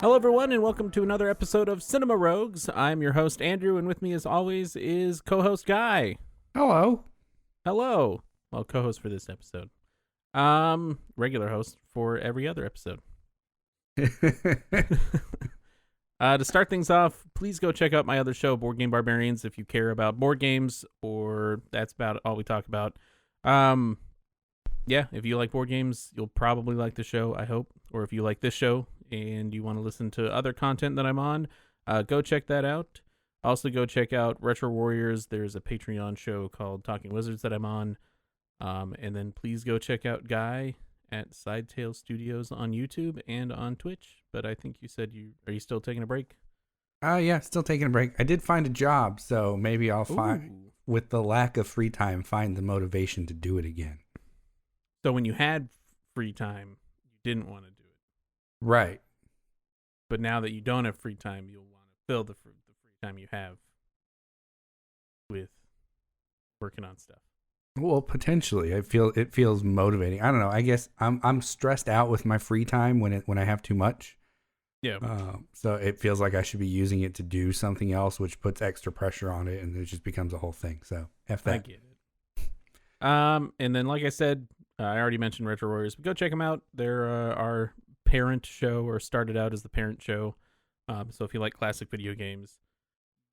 Hello, everyone, and welcome to another episode of Cinema Rogues. I'm your host, Andrew, and with me, as always, is co-host Guy. Hello. Hello. Well, co-host for this episode. Regular host for every other episode. To start things off, please go check out my other show, Board Game Barbarians, if you care about board games, or that's about all we talk about. Yeah, if you like board games, you'll probably like the show, I hope. Or if you like this show and you want to listen to other content that I'm on, go check that out. Also, go check out Retro Warriors. There's a Patreon show called Talking Wizards that I'm on. And then please go check out Guy at Sidetail Studios on YouTube and on Twitch. But I think you said are you still taking a break? Yeah, still taking a break. I did find a job, so maybe I'll find, with the lack of free time, find the motivation to do it again. So when you had free time, you didn't want to do it. Right. But now that you don't have free time, you'll want to fill the free time you have with working on stuff. Well, potentially. It feels motivating. I don't know. I guess I'm stressed out with my free time when I have too much. Yeah. So it feels like I should be using it to do something else, which puts extra pressure on it, and it just becomes a whole thing. So F that. I get it. And then, like I said, I already mentioned Retro Warriors, but go check them out. They're our parent show, or started out as the parent show. So if you like classic video games,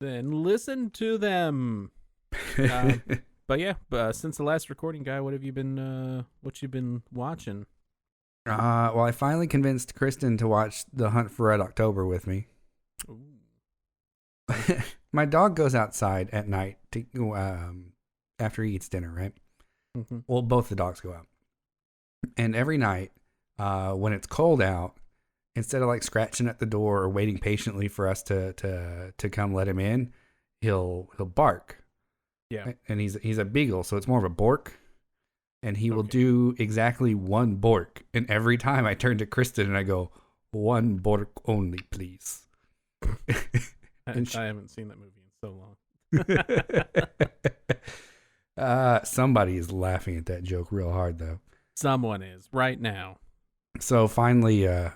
then listen to them. But yeah, since the last recording, Guy, what you been watching? Well, I finally convinced Kristen to watch The Hunt for Red October with me. My dog goes outside at night after he eats dinner, right? Mm-hmm. Well, both the dogs go out. And every night, when it's cold out, instead of like scratching at the door or waiting patiently for us to come let him in, he'll bark. Yeah. And he's a beagle, so it's more of a bork. And he will do exactly one bork. And every time I turn to Kristen and I go, "One bork only, please." I haven't seen that movie in so long. Somebody is laughing at that joke real hard, though. Someone is right now. So finally I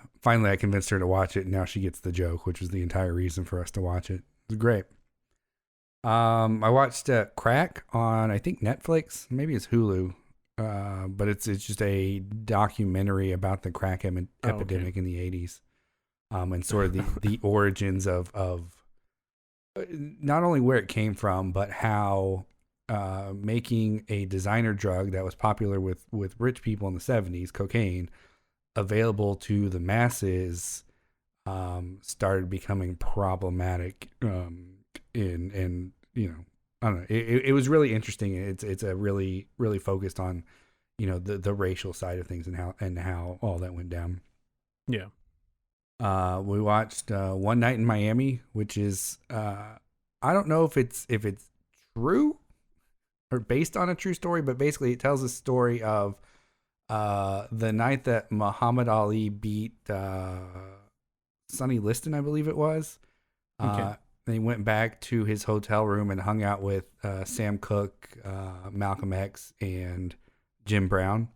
convinced her to watch it, and now she gets the joke, which was the entire reason for us to watch it. It was great. I watched Crack on, I think, Netflix. Maybe it's Hulu. But it's just a documentary about the crack epidemic in the 80s. And sort of the origins of not only where it came from, but how making a designer drug that was popular with rich people in the 70s, cocaine, available to the masses, started becoming problematic. And you know, I don't know. It was really interesting. It's a really focused on, you know, the racial side of things and how all that went down. Yeah. We watched One Night in Miami, which is I don't know if it's true or based on a true story, but basically it tells a story of the night that Muhammad Ali beat Sonny Liston, I believe it was. Okay. Then he went back to his hotel room and hung out with Sam Cooke, Malcolm X, and Jim Brown.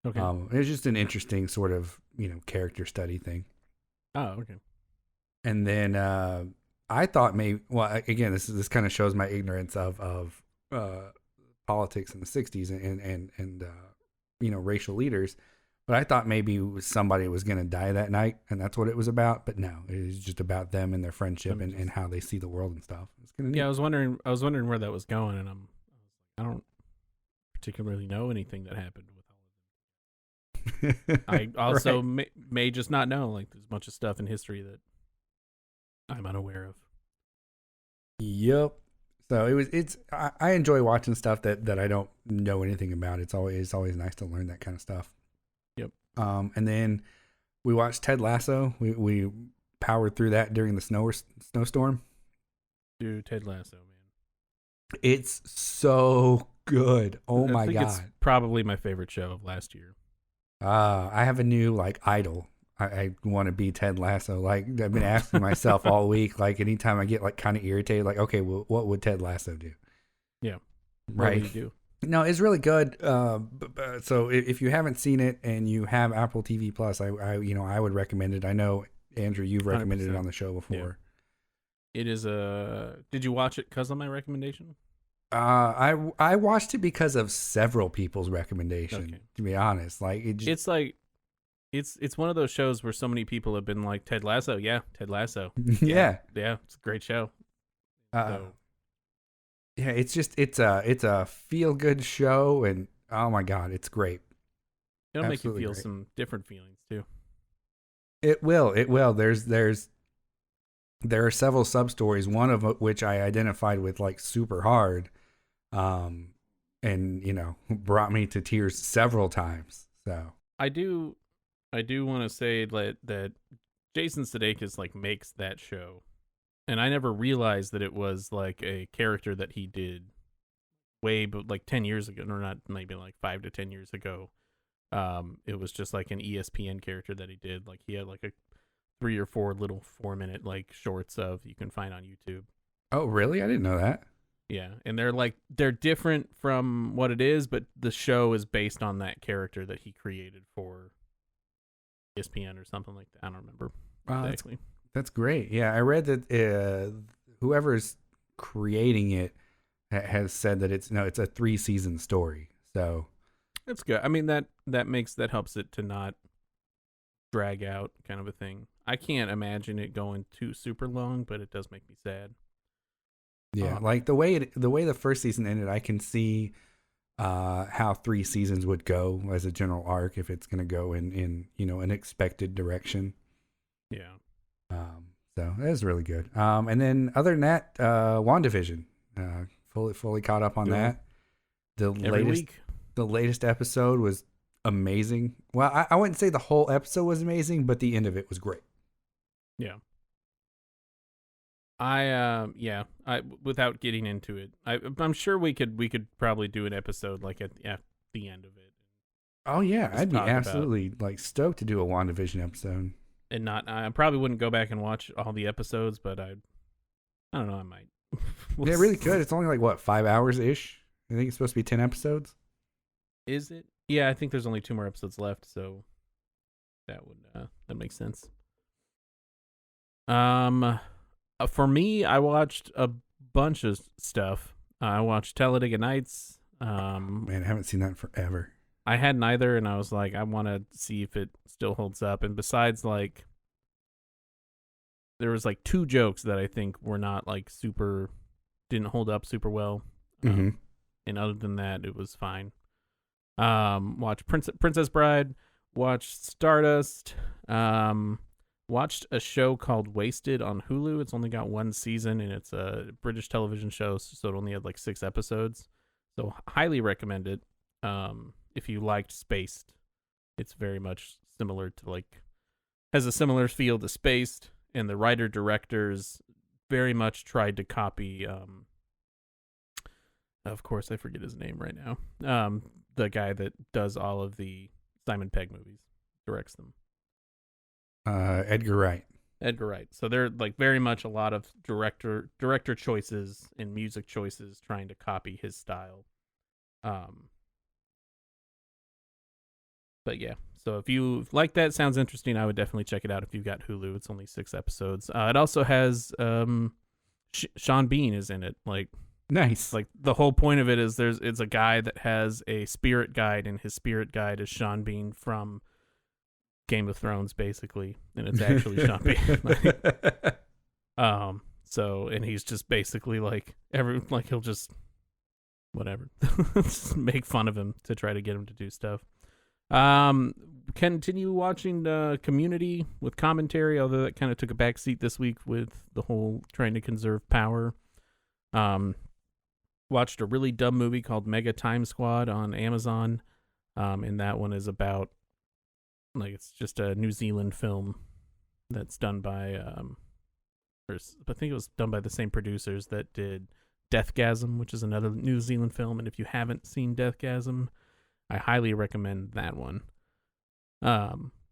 Okay. It was just an interesting sort of, you know, character study thing. Oh, okay. And then I thought again, this kind of shows my ignorance of politics in the 60s and you know, racial leaders. But I thought maybe somebody was going to die that night, and that's what it was about. But no, it was just about them and their friendship and how they see the world and stuff. It's kind of neat. I was wondering where that was going, and I don't particularly know anything that happened with all of them. I also may just not know. Like, there's a bunch of stuff in history that I'm unaware of. Yep. So I enjoy watching stuff that I don't know anything about. It's always nice to learn that kind of stuff. Yep. And then we watched Ted Lasso. We powered through that during the snowstorm. Dude, Ted Lasso, man. It's so good. Oh my God. It's probably my favorite show of last year. I have a new idol. I want to be Ted Lasso. Like, I've been asking myself all week, like, anytime I get kind of irritated, like, okay, well, what would Ted Lasso do? Yeah. Right. What would he do? No, it's really good. So if you haven't seen it and you have Apple TV Plus, I would recommend it. I know Andrew, you've recommended it 100%. on the show before. It is a. Did you watch it because of my recommendation? I watched it because of several people's recommendation. Okay. To be honest, like It's like it's one of those shows where so many people have been like Ted Lasso. Yeah, Ted Lasso. yeah. Yeah, it's a great show. So, Yeah, it's a feel good show, and oh my god, it's great. it'll make you Absolutely feel great. some different feelings too. It will. There are several sub stories, one of which I identified with like super hard, and brought me to tears several times. So I do want to say that Jason Sudeikis like makes that show, and I never realized that it was like a character that he did but like 10 years ago, or not, maybe like 5 to 10 years ago. It was just like an ESPN character that he did. Like he had like a 3 or 4 little 4-minute like shorts you can find on YouTube. oh really? I didn't know that. Yeah, and they're different from what it is, but the show is based on that character that he created for ESPN or something like that. I don't remember exactly. That's great. Yeah, I read that whoever's creating it has said that it's a 3-season story. So It's good. I mean that helps it to not drag out, kind of a thing. I can't imagine it going too super long, but it does make me sad. yeah, like the way the first season ended, I can see how 3 seasons would go as a general arc if it's going to go in an expected direction. Yeah. So that is really good. And then other than that, WandaVision, fully caught up on that. The latest episode was amazing. Well, I wouldn't say the whole episode was amazing, but the end of it was great. Yeah. I without getting into it, I'm sure we could probably do an episode like at the end of it. Oh yeah, Just I'd be talk absolutely like stoked to do a WandaVision episode. And I probably wouldn't go back and watch all the episodes, but I don't know, I might. Yeah, really could. It's only like what, 5 hours ish. I think it's supposed to be 10 episodes. Is it? Yeah, I think there's only 2 more episodes left, so that makes sense. For me, I watched a bunch of stuff. I watched Talladega Nights. Man, I haven't seen that in forever. I hadn't either, and I was like, I want to see if it still holds up. And besides, like, there was like 2 jokes that I think were not like didn't hold up super well. Mm-hmm. And other than that, it was fine. Watched Princess Bride. Watched Stardust. Watched a show called Wasted on Hulu. It's only got 1 season, and it's a British television show, so it only had like 6 episodes. So highly recommend it. If you liked Spaced, it's very much similar to has a similar feel to Spaced, and the writer-directors very much tried to copy, of course, I forget his name right now, the guy that does all of the Simon Pegg movies, directs them. Edgar Wright. So they're like very much a lot of director choices and music choices trying to copy his style. But yeah, so if you like that, sounds interesting, I would definitely check it out if you've got Hulu. It's only 6 episodes. It also has Sean Bean is in it. Like, nice. Like the whole point of it is it's a guy that has a spirit guide, and his spirit guide is Sean Bean from Game of Thrones, basically, and it's actually Sean Bean. So, and he's just basically he'll just whatever, just make fun of him to try to get him to do stuff. Continue watching Community with commentary, although that kind of took a backseat this week with the whole trying to conserve power. Watched a really dumb movie called Mega Time Squad on Amazon, and that one is about it's just a New Zealand film that's done by I think it was done by the same producers that did Deathgasm, which is another New Zealand film, and if you haven't seen Deathgasm, I highly recommend that one.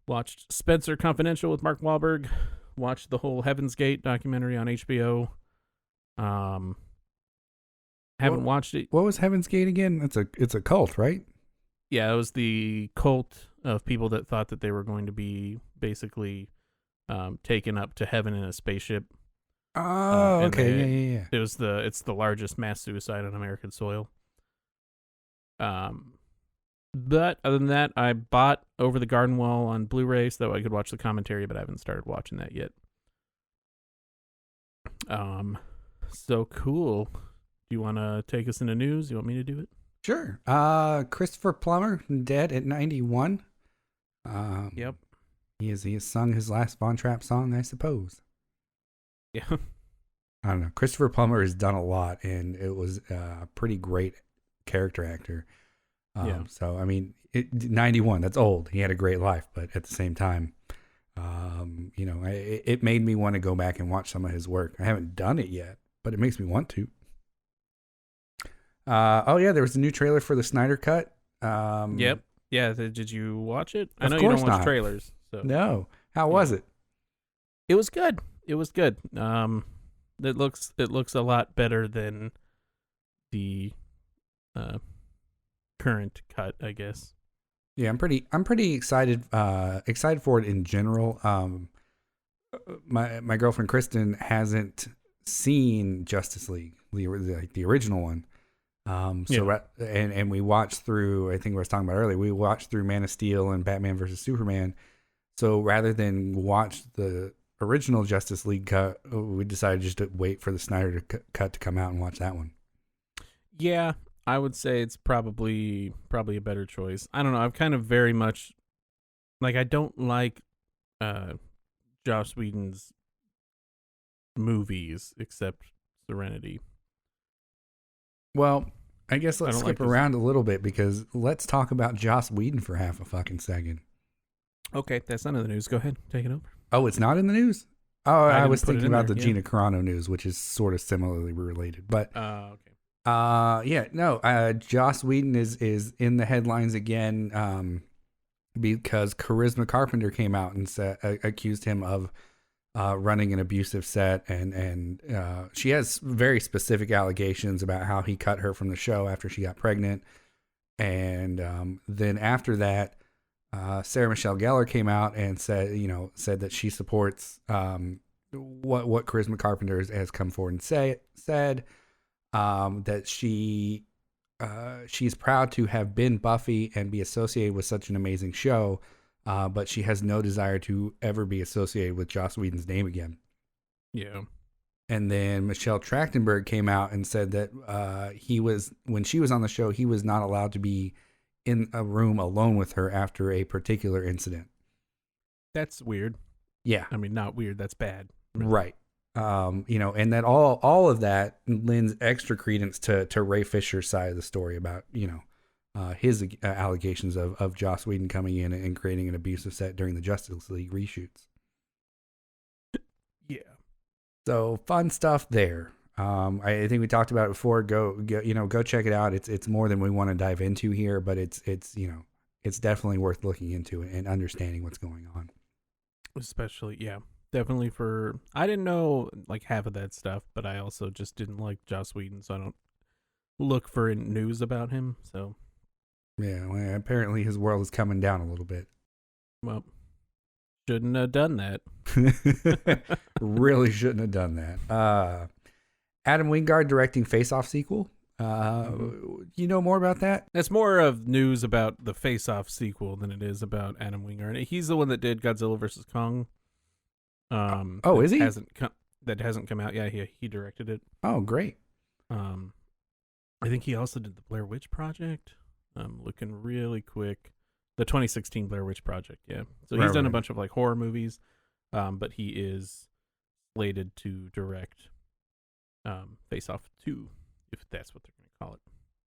Watched Spencer Confidential with Mark Wahlberg. Watched the whole Heaven's Gate documentary on HBO. Haven't watched it. What was Heaven's Gate again? It's a cult, right? Yeah, it was the cult of people that thought that they were going to be basically taken up to heaven in a spaceship. Oh, and okay, yeah. It's the largest mass suicide on American soil. But other than that, I bought Over the Garden Wall on Blu-ray so that I could watch the commentary, but I haven't started watching that yet. So cool. Do you want to take us into news? You want me to do it? Sure. Christopher Plummer, dead at 91. Yep. He has sung his last Von Trapp song, I suppose. Yeah. I don't know. Christopher Plummer has done a lot, and it was a pretty great character actor. Yeah. So, I mean, 91, that's old. He had a great life, but at the same time, it made me want to go back and watch some of his work. I haven't done it yet, but it makes me want to. There was a new trailer for the Snyder Cut. Yep. Yeah. Did you watch it? I Of know you course don't watch not. trailers. So No. How was it? it was good. It was good. It looks a lot better than the current cut, I guess. Yeah, I'm pretty excited for it in general. My girlfriend Kristen hasn't seen Justice League, the original one. And we watched through, I think we were talking about earlier, we watched through Man of Steel and Batman versus Superman. So rather than watch the original Justice League cut, we decided just to wait for the Snyder cut to come out and watch that one. Yeah, I would say it's probably a better choice. I don't know. I've kind of very much I don't like Joss Whedon's movies except Serenity. Well, I guess let's skip like around a little bit because let's talk about Joss Whedon for half a fucking second. Okay, that's none of the news. Go ahead, take it over. Oh, it's not in the news? Oh, I was thinking about the yeah. Gina Carano news, which is sort of similarly related. But okay. Joss Whedon is in the headlines again because Charisma Carpenter came out and accused him of running an abusive set, and she has very specific allegations about how he cut her from the show after she got pregnant. And then after that, Sarah Michelle Gellar came out and said that she supports what Charisma Carpenter has come forward and said that she's proud to have been Buffy and be associated with such an amazing show, but she has no desire to ever be associated with Joss Whedon's name again. Yeah. And then Michelle Trachtenberg came out and said that when she was on the show, he was not allowed to be in a room alone with her after a particular incident. That's weird. Yeah. I mean, not weird. That's bad. Right. And that all of that lends extra credence to Ray Fisher's side of the story about, his allegations of Joss Whedon coming in and creating an abusive set during the Justice League reshoots. Yeah. So fun stuff there. I think we talked about it before. Go check it out. It's more than we want to dive into here, but it's definitely worth looking into and understanding what's going on. Especially, yeah, definitely I didn't know half of that stuff, but I also just didn't like Joss Whedon, so I don't look for news about him. So yeah, well, apparently his world is coming down a little bit. Well, shouldn't have done that. Really shouldn't have done that. Adam Wingard directing Face Off sequel. You know more about that? That's more of news about the Face Off sequel than it is about Adam Wingard. He's the one that did Godzilla vs. Kong. Is he? That hasn't come out. Yeah, he directed it. Oh, great. I think he also did the Blair Witch Project. I'm looking really quick. The 2016 Blair Witch Project, yeah. So he's done a bunch of horror movies, but he is slated to direct Face Off 2, if that's what they're going to call it.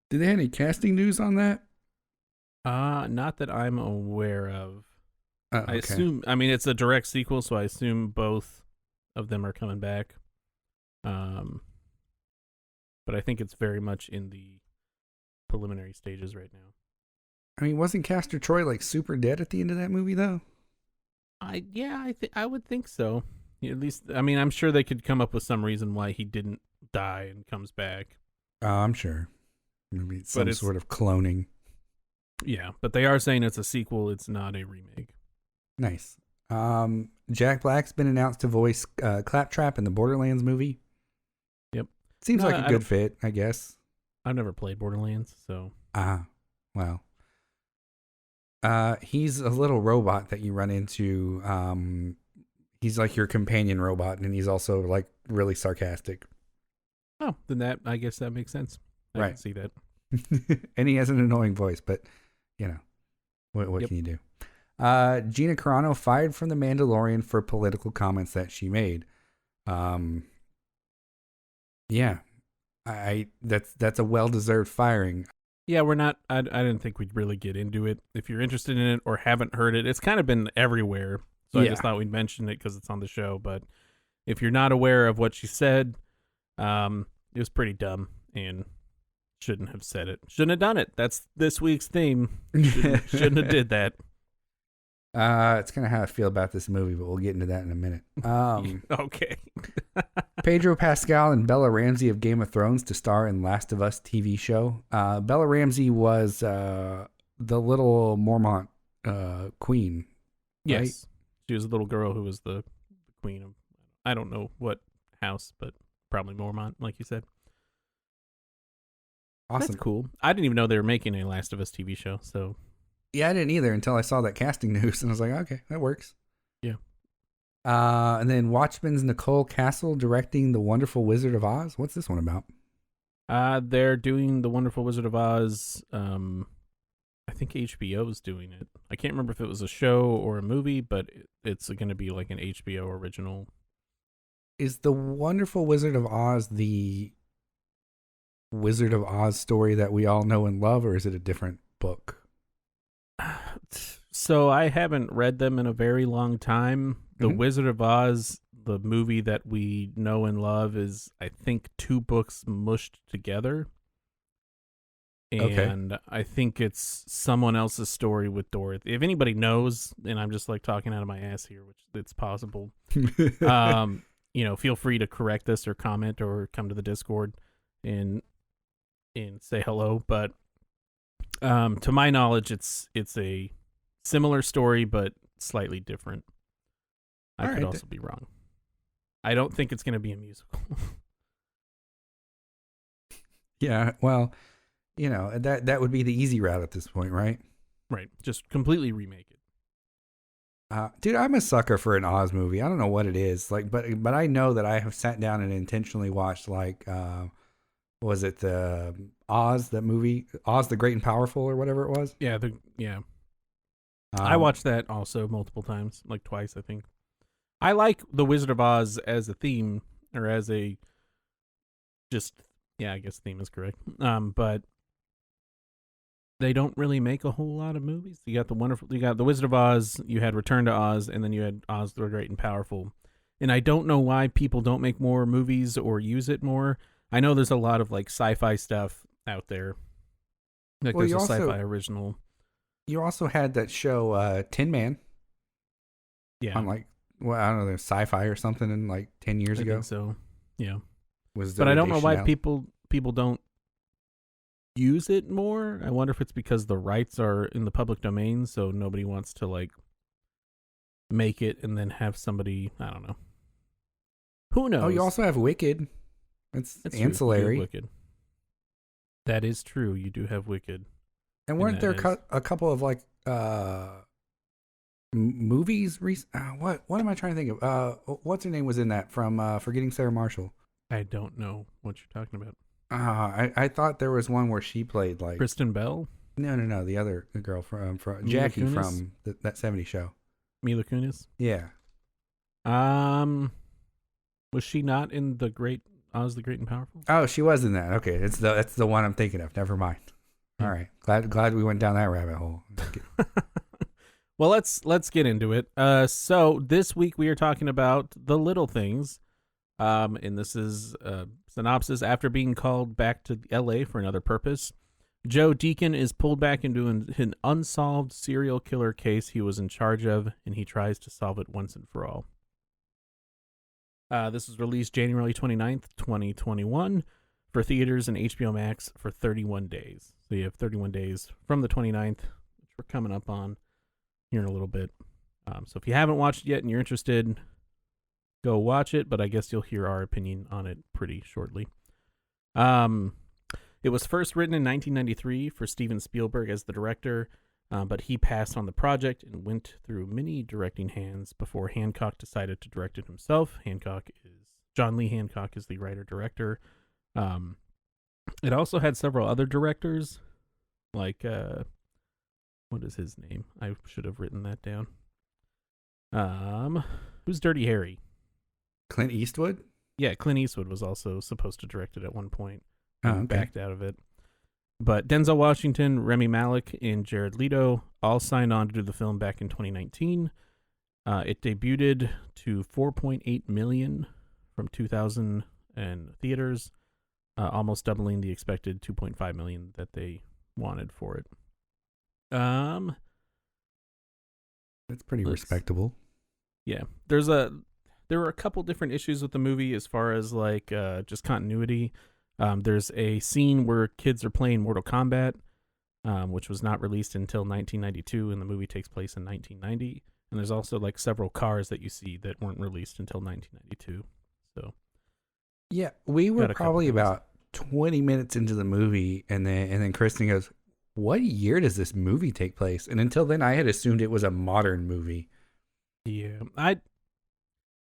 Did they have any casting news on that? Not that I'm aware of. Okay. I assume, it's a direct sequel, so I assume both of them are coming back. But I think it's very much in the preliminary stages right now. Wasn't Castor Troy super dead at the end of that movie though? I would think so. At least, I'm sure they could come up with some reason why he didn't die and comes back. I'm sure. Maybe some sort of cloning. Yeah, but they are saying it's a sequel. It's not a remake. Nice. Jack Black's been announced to voice Claptrap in the Borderlands movie. Yep. Seems like a good fit, I guess. I've never played Borderlands, so. Well. He's a little robot that you run into. He's like your companion robot, and he's also like really sarcastic. Oh, then I guess that makes sense. I can see that. And he has an annoying voice, but you know, what can you do? Gina Carano fired from The Mandalorian for political comments that she made. Yeah, that's a well-deserved firing. Yeah, we're not. I didn't think we'd really get into it. If you're interested in it or haven't heard it, it's kind of been everywhere. So I just thought we'd mention it because it's on the show. But if you're not aware of what she said, it was pretty dumb and shouldn't have said it. Shouldn't have done it. That's this week's theme. Shouldn't have did that. It's kind of how I feel about this movie, but we'll get into that in a minute. Okay. Pedro Pascal and Bella Ramsey of Game of Thrones to star in Last of Us TV show. Bella Ramsey was the little Mormont queen. Yes. Right? She was a little girl who was the queen of, I don't know what house, but probably Mormont, like you said. Awesome. That's cool. I didn't even know they were making a Last of Us TV show, so. Yeah, I didn't either until I saw that casting news, and I was like, okay, that works. Yeah. And then Watchmen's Nicole Castle directing The Wonderful Wizard of Oz. What's this one about? They're doing The Wonderful Wizard of Oz. I think HBO's doing it. I can't remember if it was a show or a movie, but it's going to be like an HBO original. Is The Wonderful Wizard of Oz the Wizard of Oz story that we all know and love, or is it a different book? So I haven't read them in a very long time. The Wizard of Oz, the movie that we know and love, is I think 2 books mushed together. And I think it's someone else's story with Dorothy. If anybody knows, and I'm just like talking out of my ass here, which it's possible, feel free to correct us or comment or come to the Discord and say hello. But to my knowledge, it's a similar story, but slightly different. I could also be wrong. I don't think it's going to be a musical. Yeah, well, that would be the easy route at this point, right? Right. Just completely remake it. Dude, I'm a sucker for an Oz movie. I don't know what it is, like, but I know that I have sat down and intentionally watched, like, was it the Oz, that movie, Oz the Great and Powerful, or whatever it was? Yeah, I watched that also multiple times, like twice, I think. I like The Wizard of Oz as a theme, or as a I guess theme is correct. But they don't really make a whole lot of movies. You got The Wizard of Oz, you had Return to Oz, and then you had Oz the Great and Powerful. And I don't know why people don't make more movies or use it more. I know there's a lot of like sci-fi stuff out there. Like there's a sci-fi original. You also had that show Tin Man. Yeah. On like, well, I don't know, there's sci-fi or something in like 10 years ago. Think so, yeah. But I don't know why people don't use it more. I wonder if it's because the rights are in the public domain, so nobody wants to like make it and then have somebody, I don't know. Who knows? Oh, you also have Wicked. It's ancillary. Wicked. That is true. You do have Wicked. And weren't there a couple of like movies? What am I trying to think of? What's her name was in that from Forgetting Sarah Marshall? I don't know what you're talking about. I thought there was one where she played like Kristen Bell. No, the other girl from Jackie Kunis? From that '70s show. Mila Kunis. Yeah. Was she not in Oz the Great and Powerful? Oh, she was in that. Okay, that's the one I'm thinking of. Never mind. All right, glad we went down that rabbit hole. Well, let's get into it. So this week we are talking about The Little Things, and this is a synopsis. After being called back to L.A. for another purpose, Joe Deacon is pulled back into an unsolved serial killer case he was in charge of, and he tries to solve it once and for all. This was released January 29th, 2021 for theaters and HBO Max for 31 days. So you have 31 days from the 29th, which we're coming up on here in a little bit, So if you haven't watched it yet and you're interested, go watch it. But I guess you'll hear our opinion on it pretty shortly. It was first written in 1993 for Steven Spielberg as the director, but he passed on the project and went through many directing hands before Hancock decided to direct it himself. John Lee Hancock is the writer-director. It also had several other directors, like, what is his name? I should have written that down. Who's Dirty Harry? Clint Eastwood? Yeah, Clint Eastwood was also supposed to direct it at one point. Okay. Backed out of it. But Denzel Washington, Rami Malek, and Jared Leto all signed on to do the film back in 2019. It debuted to 4.8 million from 2,000 in theaters, almost doubling the expected 2.5 million that they wanted for it. That's pretty respectable. Yeah, there were a couple different issues with the movie as far as like just continuity. There's a scene where kids are playing Mortal Kombat, which was not released until 1992, and the movie takes place in 1990. And there's also like several cars that you see that weren't released until 1992. So, yeah, we were probably about 20 minutes into the movie, and then Kristen goes, "What year does this movie take place?" And until then, I had assumed it was a modern movie. Yeah, I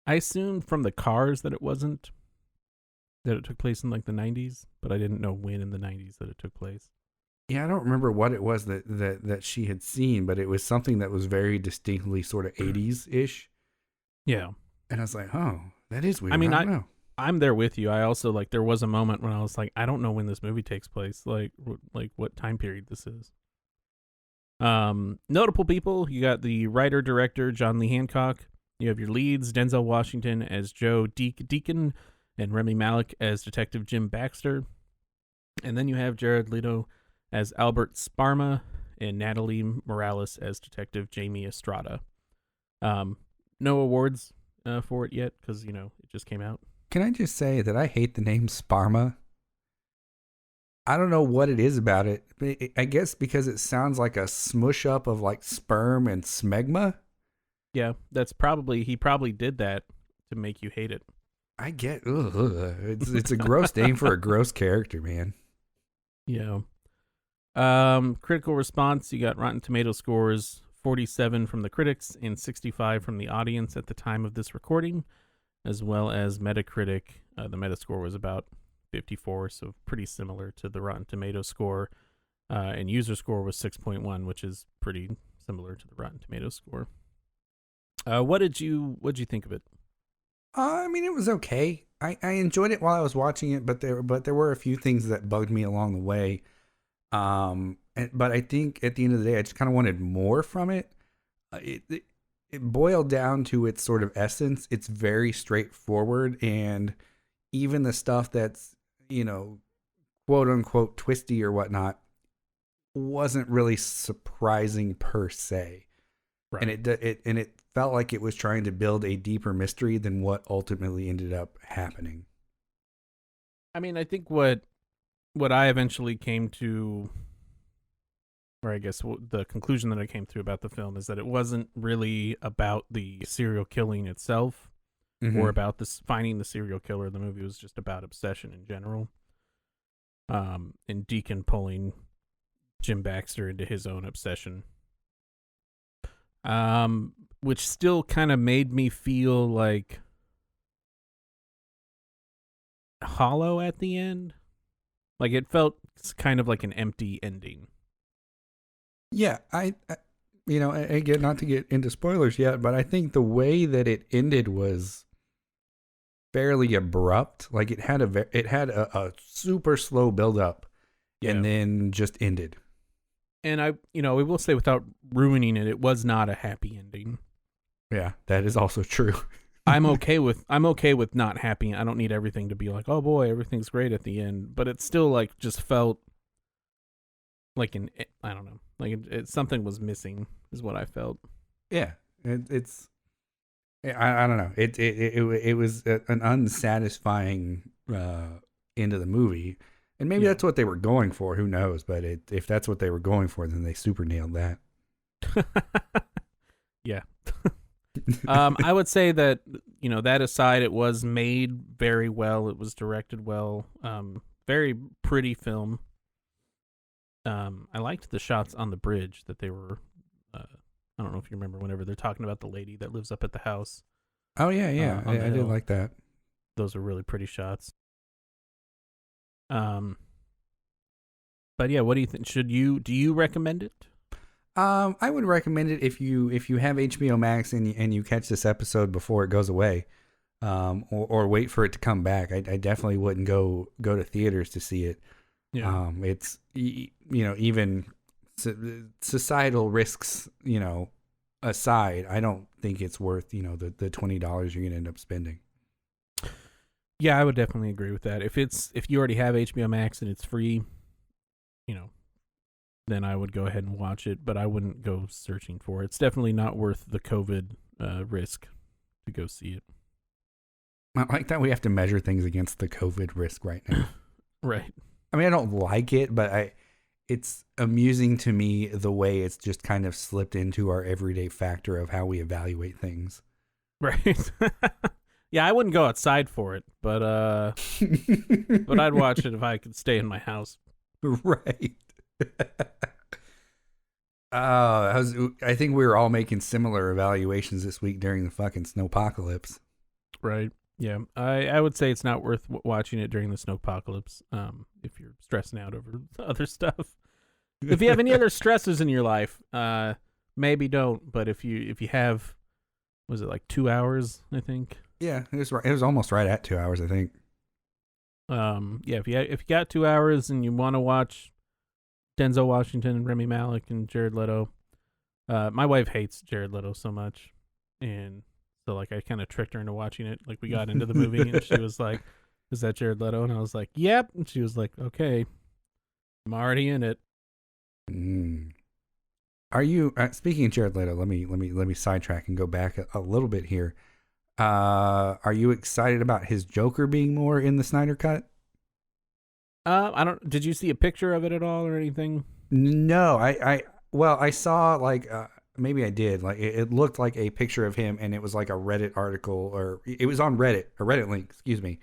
assumed from the cars that it wasn't. That it took place in like the 90s, but I didn't know when in the 90s that it took place. Yeah, I don't remember what it was that she had seen, but it was something that was very distinctly sort of 80s-ish. Yeah. And I was like, oh, that is weird. I mean, I don't know. I'm there with you. I also, like, there was a moment when I was like, I don't know when this movie takes place. Like what time period this is. Notable people, you got the writer-director, John Lee Hancock. You have your leads, Denzel Washington as Joe Deacon, and Rami Malek as Detective Jim Baxter. And then you have Jared Leto as Albert Sparma and Natalie Morales as Detective Jamie Estrada. No awards for it yet because, it just came out. Can I just say that I hate the name Sparma? I don't know what it is about it. But I guess because it sounds like a smush up of like sperm and smegma. Yeah, he probably did that to make you hate it. I get, it's a gross name for a gross character, man. Yeah. Critical response, you got Rotten Tomato scores 47 from the critics and 65 from the audience at the time of this recording, as well as Metacritic. The Metascore was about 54, so pretty similar to the Rotten Tomato score. And user score was 6.1, which is pretty similar to the Rotten Tomato score. What did you think of it? I mean, it was okay. I enjoyed it while I was watching it, but there were a few things that bugged me along the way. But I think at the end of the day, I just kind of wanted more from it. It boiled down to its sort of essence. It's very straightforward, and even the stuff that's, quote unquote twisty or whatnot wasn't really surprising per se. Right. And it felt like it was trying to build a deeper mystery than what ultimately ended up happening. I mean, I think what I eventually came to, or I guess the conclusion that I came to about the film is that it wasn't really about the serial killing itself, or about finding the serial killer. The movie was just about obsession in general. And Deacon pulling Jim Baxter into his own obsession. Which still kind of made me feel like hollow at the end. Like it felt kind of like an empty ending. Yeah, I again, not to get into spoilers yet, but I think the way that it ended was fairly abrupt. Like it had a super slow build up, and then just ended. And I will say, without ruining it, it was not a happy ending. Yeah, that is also true. I'm okay with not happy. I don't need everything to be like, oh boy, everything's great at the end. But it still like just felt like I don't know, like something was missing is what I felt. Yeah, it's I don't know. It was an unsatisfying end of the movie. And maybe that's what they were going for. Who knows? But if that's what they were going for, then they super nailed that. Yeah. I would say that, that aside, it was made very well. It was directed well. Very pretty film. I liked the shots on the bridge that they were. I don't know if you remember whenever they're talking about the lady that lives up at the house. Oh yeah. I did like that. Those are really pretty shots. But yeah, what do you think? Do you recommend it? I would recommend it if you have HBO Max and you catch this episode before it goes away, or wait for it to come back. I definitely wouldn't go to theaters to see it. Yeah. It's even societal risks aside, I don't think it's worth the $20 you're gonna end up spending. Yeah, I would definitely agree with that. If you already have HBO Max and it's free, then I would go ahead and watch it, but I wouldn't go searching for it. It's definitely not worth the COVID risk to go see it. I like that we have to measure things against the COVID risk right now. Right. I mean, I don't like it, but it's amusing to me the way it's just kind of slipped into our everyday factor of how we evaluate things. Right. Yeah, I wouldn't go outside for it, but I'd watch it if I could stay in my house. Right. I think we were all making similar evaluations this week during the fucking snowpocalypse. Right. Yeah. I would say it's not worth watching it during the snowpocalypse. If you're stressing out over other stuff. If you have any other stresses in your life, maybe don't. But if you have, was it like 2 hours? I think. Yeah, it was right. It was almost right at 2 hours, I think. Yeah. If you got 2 hours and you want to watch Denzel Washington and Rami Malek and Jared Leto. My wife hates Jared Leto so much, and so like I kind of tricked her into watching it. Like we got into the movie, and she was like, "Is that Jared Leto?" And I was like, "Yep." And she was like, "Okay, I'm already in it." Are you speaking of Jared Leto? Let me sidetrack and go back a little bit here. Are you excited about his Joker being more in the Snyder Cut? I don't. Did you see a picture of it at all or anything? No, I saw like maybe I did. Like it looked like a picture of him, and it was like a Reddit article, or it was on Reddit, a Reddit link, excuse me,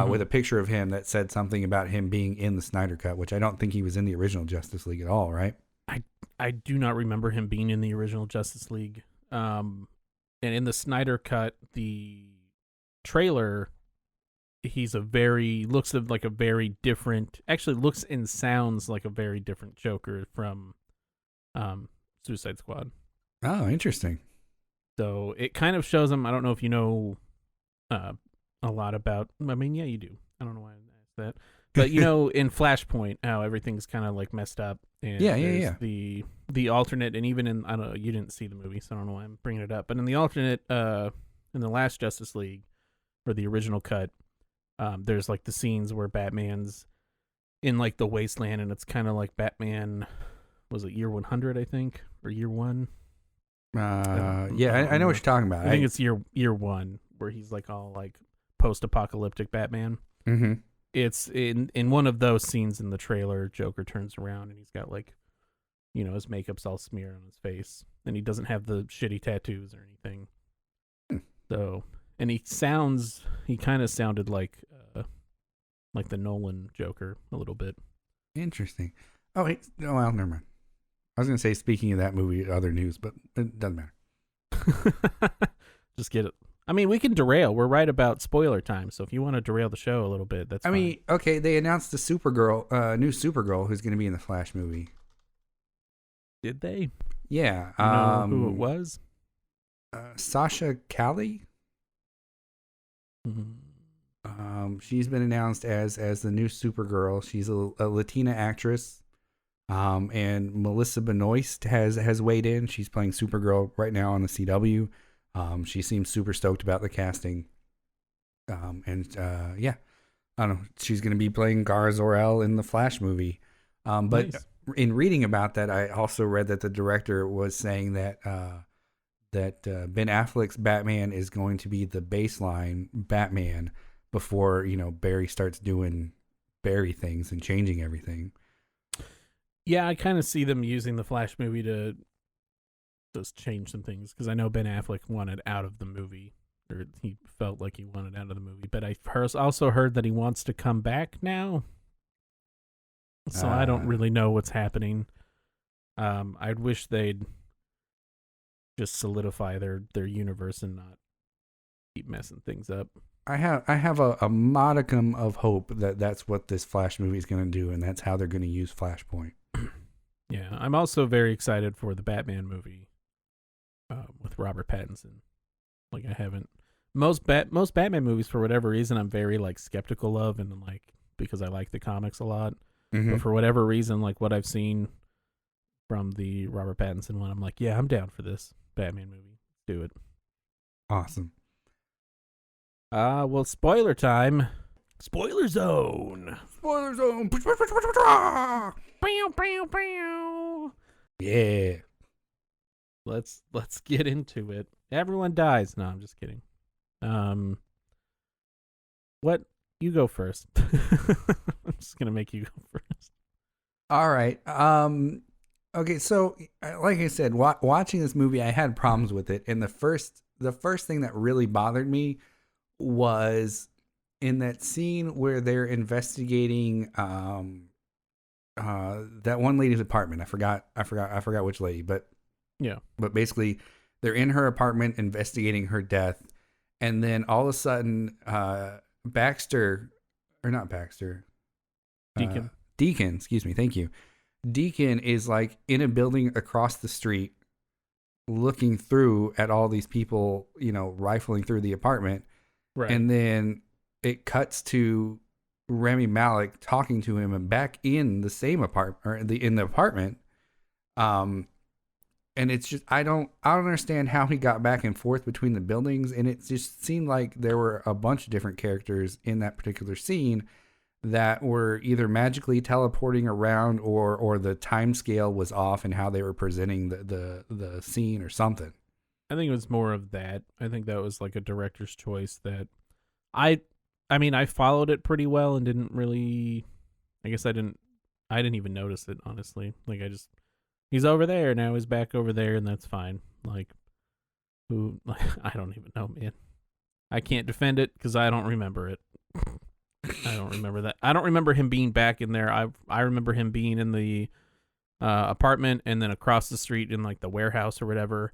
with a picture of him that said something about him being in the Snyder Cut, which I don't think he was in the original Justice League at all, right? I do not remember him being in the original Justice League. And in the Snyder Cut, the trailer. Looks like a very different, actually looks and sounds like a very different Joker from Suicide Squad. Oh, interesting. So it kind of shows him. I don't know if you know a lot about, I mean, yeah, you do. I don't know why I asked that. But in Flashpoint, how everything's kind of like messed up. And yeah. The alternate, and even in, I don't know, you didn't see the movie, so I don't know why I'm bringing it up. But in the alternate, in the last Justice League, or the original cut, there's like the scenes where Batman's in like the wasteland, and it's kind of like Batman, was it year 100, I think, or year one? I know what you're talking about. I think it's year one, where he's like all like post-apocalyptic Batman. Mm-hmm. It's in one of those scenes in the trailer, Joker turns around and he's got like, his makeup's all smeared on his face, and he doesn't have the shitty tattoos or anything. So, and he kind of sounded like the Nolan Joker a little bit. Interesting. Oh, wait. Oh, well, never mind. I was going to say, speaking of that movie, other news, but it doesn't matter. Just get it. I mean, we can derail. We're right about spoiler time, so if you want to derail the show a little bit, that's fine. I mean, okay, they announced the new Supergirl who's going to be in the Flash movie. Did they? Yeah. You know who it was? Sasha Calle. She's been announced as the new Supergirl. She's a Latina actress. And Melissa Benoist has weighed in. She's playing Supergirl right now on the CW. She seems super stoked about the casting. Yeah, I don't know. She's going to be playing Gara Zor-El in the Flash movie. But nice. In reading about that, I also read that the director was saying that Ben Affleck's Batman is going to be the baseline Batman before Barry starts doing Barry things and changing everything. Yeah, I kind of see them using the Flash movie to just change some things, because I know Ben Affleck wanted out of the movie, or he felt like he wanted out of the movie, but I also heard that he wants to come back now. So I don't really know what's happening. I'd wish they'd just solidify their universe and not keep messing things up. I have a modicum of hope that that's what this Flash movie is going to do, and that's how they're going to use Flashpoint. Yeah, I'm also very excited for the Batman movie with Robert Pattinson. Like, I haven't most Batman movies, for whatever reason, I'm very like skeptical of, and like because I like the comics a lot. Mm-hmm. But for whatever reason, like what I've seen from the Robert Pattinson one, I'm like, yeah, I'm down for this Batman movie. Do it. Awesome. Well, spoiler time. Spoiler zone. Spoiler zone. Bow, bow, bow. Yeah. Let's get into it. Everyone dies. No, I'm just kidding. What? You go first. I'm just gonna make you go first. All right. Okay. So, like I said, watching this movie, I had problems with it, and the first thing that really bothered me was in that scene where they're investigating that one lady's apartment. I forgot which lady, but yeah. But basically, they're in her apartment investigating her death, and then all of a sudden, Deacon, excuse me, thank you. Deacon is like in a building across the street, looking through at all these people, rifling through the apartment. Right. And then it cuts to Rami Malek talking to him and back in the same apartment, or in the apartment. And it's just, I don't understand how he got back and forth between the buildings. And it just seemed like there were a bunch of different characters in that particular scene that were either magically teleporting around or the time scale was off in how they were presenting the scene or something. I think it was more of that. I think that was like a director's choice that I mean, I followed it pretty well and didn't really, I guess I didn't even notice it, honestly. Like, he's over there, now he's back over there, and that's fine. Like, I don't even know, man. I can't defend it because I don't remember it. I don't remember that. I don't remember him being back in there. I remember him being in the apartment and then across the street in like the warehouse or whatever.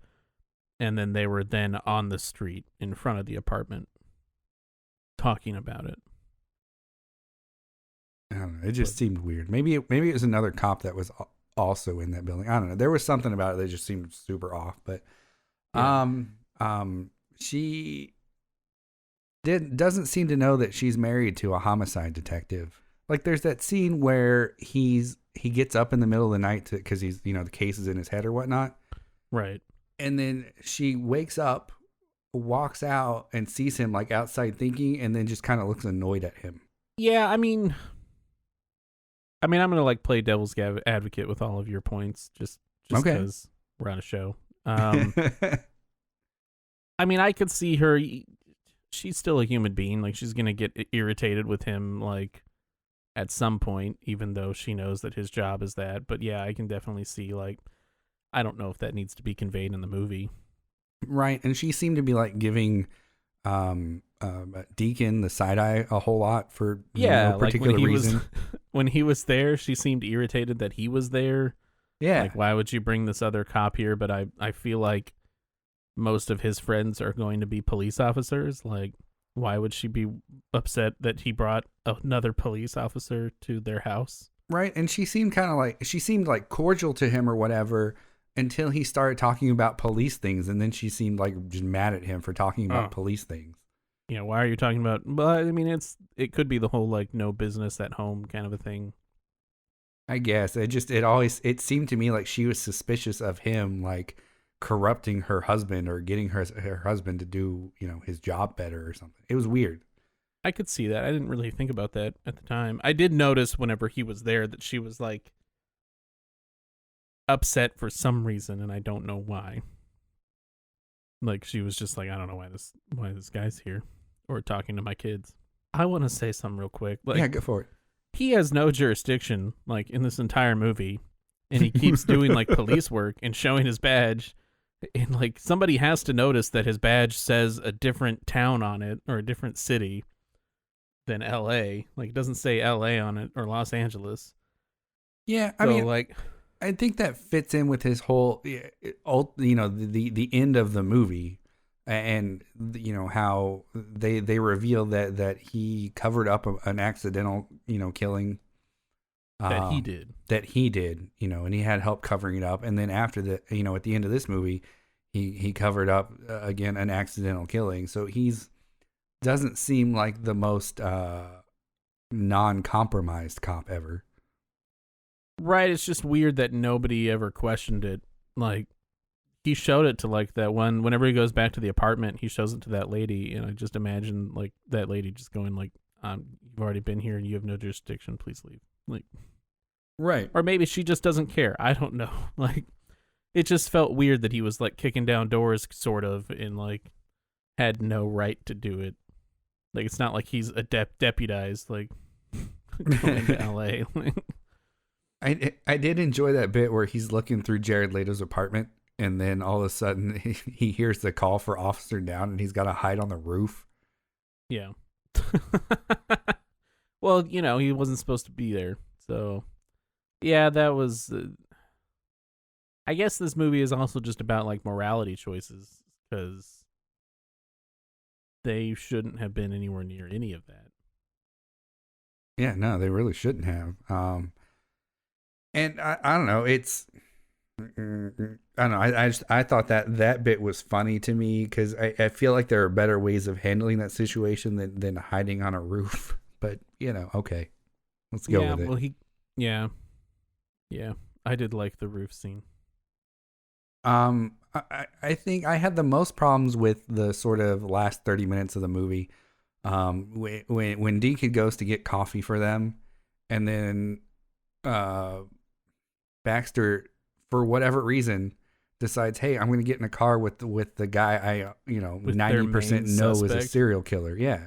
And then they were then on the street in front of the apartment talking about it. I don't know. It just seemed weird. Maybe it was another cop that was also in that building. I don't know. There was something about it that just seemed super off. But she doesn't seem to know that she's married to a homicide detective. Like, there's that scene where he gets up in the middle of the night because he's, the case is in his head or whatnot. Right. And then she wakes up, walks out, and sees him like outside thinking, and then just kind of looks annoyed at him. Yeah, I mean, I'm gonna like play devil's advocate with all of your points, just because we're on a show. I mean, I could see her. She's still a human being. Like, she's gonna get irritated with him, like, at some point, even though she knows that his job is that. But yeah, I can definitely see, like, I don't know if that needs to be conveyed in the movie. Right. And she seemed to be like giving Deacon the side eye a whole lot for no particular reason. When he was there, she seemed irritated that he was there. Yeah. Like, why would you bring this other cop here? But I feel like most of his friends are going to be police officers. Like, why would she be upset that he brought another police officer to their house? Right. And she seemed like cordial to him or whatever, until he started talking about police things, and then she seemed like just mad at him for talking about police things. Why are you talking about? Well, I mean, it could be the whole like no business at home kind of a thing. I guess it seemed to me like she was suspicious of him, like corrupting her husband or getting her husband to do his job better or something. It was weird. I could see that. I didn't really think about that at the time. I did notice whenever he was there that she was like upset for some reason, and I don't know why. Like, she was just like, I don't know why this guy's here or talking to my kids. I want to say something real quick. Like, yeah, go for it. He has no jurisdiction, like, in this entire movie, and he keeps doing like police work and showing his badge, And like somebody has to notice that his badge says a different town on it or a different city than LA. Like it doesn't say LA on it or Los Angeles. Yeah, I So mean, like I think that fits in with his whole, the end of the movie, and how they reveal that he covered up an accidental killing, that he did. that he did, and he had help covering it up, and then after the at the end of this movie, he covered up again an accidental killing. So he's doesn't seem like the most non-compromised cop ever. Right, it's just weird that nobody ever questioned it. Like he showed it to like that one whenever he goes back to the apartment, he shows it to that lady, and I just imagine like that lady just going like, you've already been here and you have no jurisdiction, please leave. Like Right. or maybe she just doesn't care. I don't know. Like it just felt weird that he was like kicking down doors sort of and like had no right to do it. Like it's not like he's a deputized like going to LA. I did enjoy that bit where he's looking through Jared Leto's apartment, and then all of a sudden he hears the call for Officer Down, and he's got to hide on the roof. Yeah. Well, he wasn't supposed to be there. So, yeah, that was. I guess this movie is also just about like morality choices because they shouldn't have been anywhere near any of that. Yeah, no, they really shouldn't have. And I don't know. It's I don't know. I thought that bit was funny to me because I feel like there are better ways of handling that situation than hiding on a roof. But okay, let's go with it. Well, yeah. I did like the roof scene. I think I had the most problems with the sort of last 30 minutes of the movie. When Deacon goes to get coffee for them, and then Baxter, for whatever reason, decides, hey, I'm going to get in a car with the guy I 90% know is a serial killer. Yeah.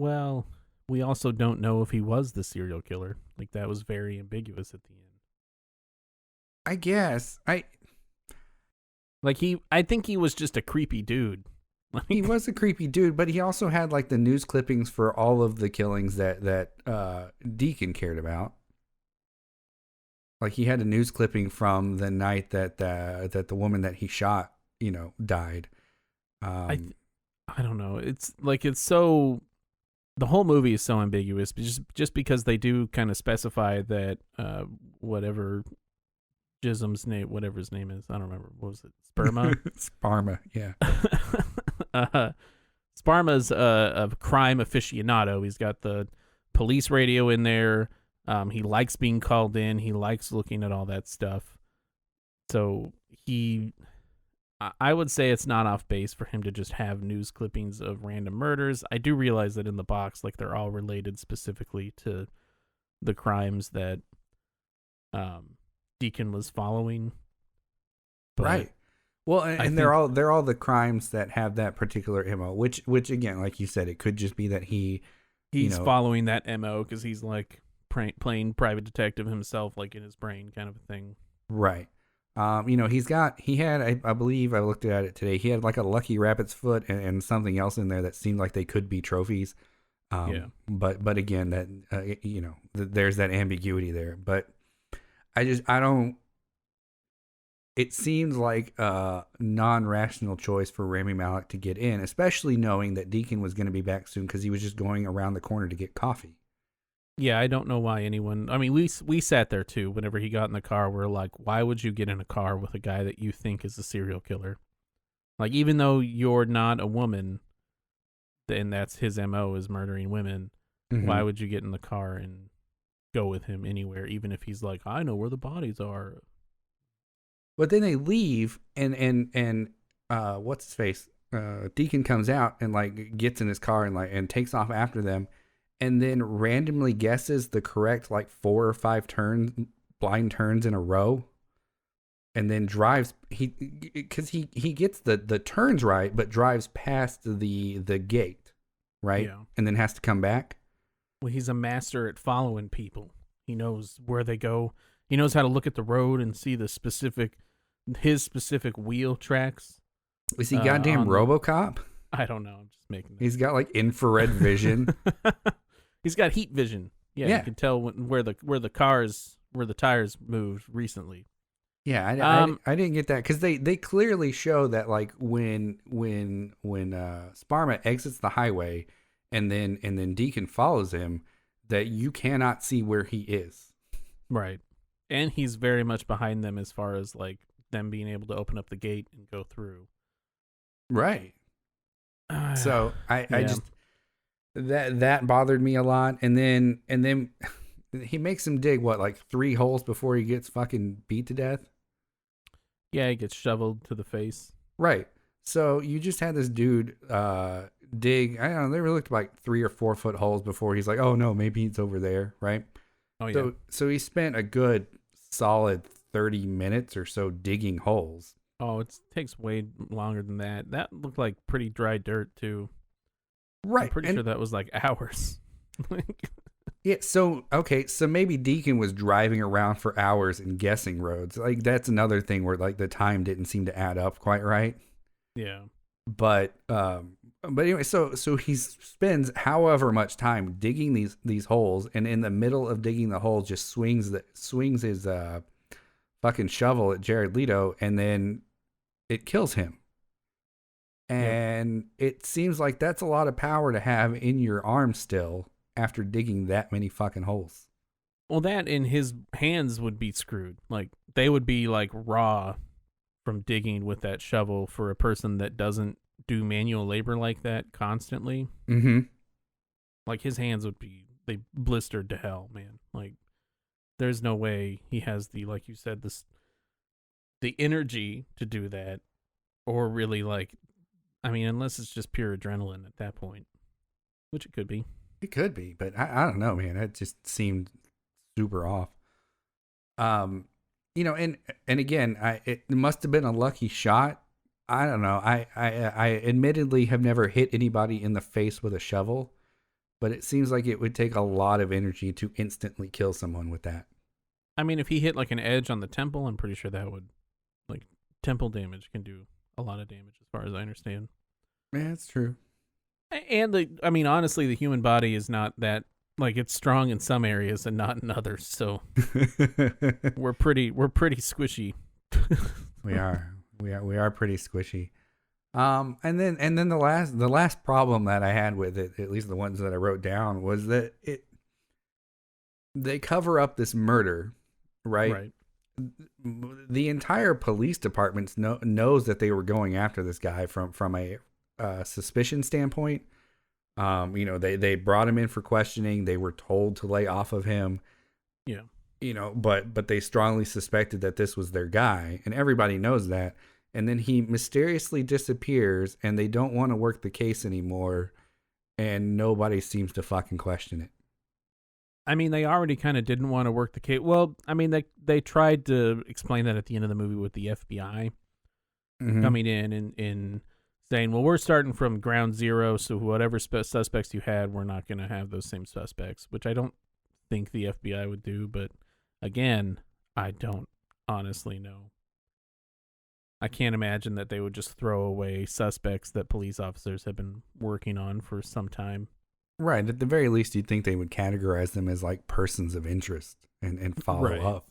Well, we also don't know if he was the serial killer. Like that was very ambiguous at the end. I guess I think he was just a creepy dude. He was a creepy dude, but he also had like the news clippings for all of the killings that Deacon cared about. Like he had a news clipping from the night that the woman that he shot, died. I don't know. It's like the whole movie is so ambiguous, but just because they do kind of specify that whatever Jism's name, whatever his name is, I don't remember. What was it? Sperma? Sparma, yeah. Sparma's a crime aficionado. He's got the police radio in there. He likes being called in. He likes looking at all that stuff. So I would say it's not off base for him to just have news clippings of random murders. I do realize that in the box, like they're all related specifically to the crimes that Deacon was following. But right. Well, and they're all the crimes that have that particular MO, which again, like you said, it could just be that he's following that MO because he's like playing private detective himself, like in his brain kind of a thing. Right. He had, I believe I looked at it today. He had like a lucky rabbit's foot and something else in there that seemed like they could be trophies. Yeah. But again, that, there's that ambiguity there, but I don't, it seems like a non-rational choice for Rami Malek to get in, especially knowing that Deacon was going to be back soon because he was just going around the corner to get coffee. Yeah, I don't know why anyone. I mean, we sat there too. Whenever he got in the car, we're like, why would you get in a car with a guy that you think is a serial killer? Like, even though you're not a woman, and that's his MO is murdering women, why would you get in the car and go with him anywhere, even if he's like, I know where the bodies are? But then they leave, and what's his face? Deacon comes out and like gets in his car and takes off after them. And then randomly guesses the correct like 4 or 5 blind turns in a row, and then drives. Because he gets the turns right, but drives past the gate, right? Yeah. And then has to come back. Well, he's a master at following people. He knows where they go. He knows how to look at the road and see the specific his specific wheel tracks. Is he goddamn RoboCop? I don't know. I'm just making that. He's got like infrared vision. He's got heat vision. Yeah, you can tell where the tires moved recently. Yeah, I didn't get that because they clearly show that like when Sparma exits the highway and then Deacon follows him, that you cannot see where he is. Right, and he's very much behind them as far as like them being able to open up the gate and go through. Right. So I just that bothered me a lot, and then he makes him dig like 3 holes before he gets fucking beat to death. Yeah, he gets shoveled to the face. Right. So you just had this dude dig. I don't know. They looked like 3 or 4 foot holes before he's like, oh no, maybe it's over there, right? Oh yeah. So he spent a good solid 30 minutes or so digging holes. Oh, it takes way longer than that. That looked like pretty dry dirt too. Right. I'm pretty sure that was like hours. Yeah, so maybe Deacon was driving around for hours and guessing roads. Like that's another thing where like the time didn't seem to add up quite right. Yeah. But anyway, so he spends however much time digging these holes, and in the middle of digging the hole just swings his fucking shovel at Jared Leto, and then it kills him. And it seems like that's a lot of power to have in your arm still after digging that many fucking holes. Well, that and his hands would be screwed. Like they would be like raw from digging with that shovel for a person that doesn't do manual labor like that constantly. Mm-hmm. Like his hands would be blistered to hell, man. Like there's no way he has like you said, the energy to do that, or really like, I mean, unless it's just pure adrenaline at that point, which it could be. It could be, but I don't know, man. It just seemed super off. And again, it must have been a lucky shot. I don't know. I admittedly have never hit anybody in the face with a shovel, but it seems like it would take a lot of energy to instantly kill someone with that. I mean, if he hit like an edge on the temple, I'm pretty sure that would, like, temple damage can do a lot of damage as far as I understand. Yeah, that's true. And honestly, the human body is not that, like, it's strong in some areas and not in others. So we're pretty squishy. We are pretty squishy. And then the last problem that I had with it, at least the ones that I wrote down, was that they cover up this murder, right? Right. The entire police department knows that they were going after this guy from a suspicion standpoint. They brought him in for questioning. They were told to lay off of him. Yeah. But they strongly suspected that this was their guy, and everybody knows that. And then he mysteriously disappears, and they don't want to work the case anymore, and nobody seems to fucking question it. I mean, they already kind of didn't want to work the case. Well, I mean, they tried to explain that at the end of the movie with the FBI coming in and saying, well, we're starting from ground zero, so whatever suspects you had, we're not going to have those same suspects, which I don't think the FBI would do. But again, I don't honestly know. I can't imagine that they would just throw away suspects that police officers have been working on for some time. Right. At the very least, you'd think they would categorize them as like persons of interest and follow up.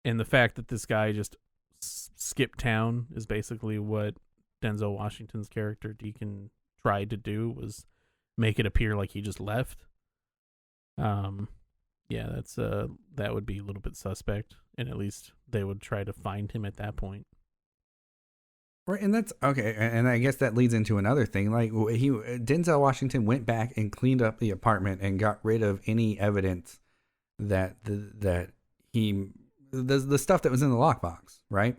And the fact that this guy just skipped town is basically what Denzel Washington's character Deacon tried to do, was make it appear like he just left. That's that would be a little bit suspect, and at least they would try to find him at that point. Right, and that's okay. And I guess that leads into another thing. Like Denzel Washington went back and cleaned up the apartment and got rid of any evidence that the stuff that was in the lockbox. Right?